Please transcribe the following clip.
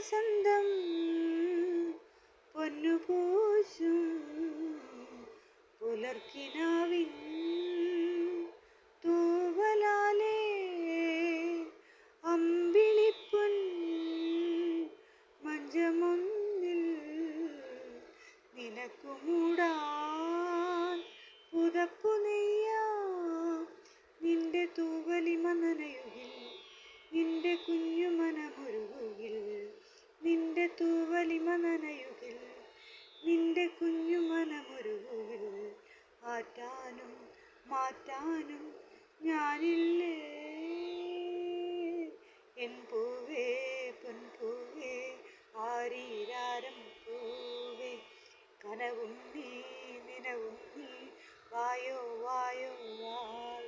വസന്തം പൊന്നുപൂശും പുലർക്കിനാവിൻ തൂവലാലേ അമ്പിളിപ്പൊൻ മഞ്ചമൊന്നിൽ നിനക്കു മൂടാൻ പുതപ്പു നെയ്യാം. നിന്റെ തൂവലിമ നനയുകിൽ നിന്റെ കുഞ്ഞുമനമുരുകുകിൽ. നിന്റെ തൂവലിമ നനയുകിൽ നിന്റെ കുഞ്ഞുമനമുരുകുകിൽ. ആറ്റാനും മാറ്റാനും ഞാനില്ലേ എൻ പൂവേ പൊൻപൂവേ ആരീരാരം പൂവേ. കനവും നീ നിനവും നീ വായോ വായോ വാ.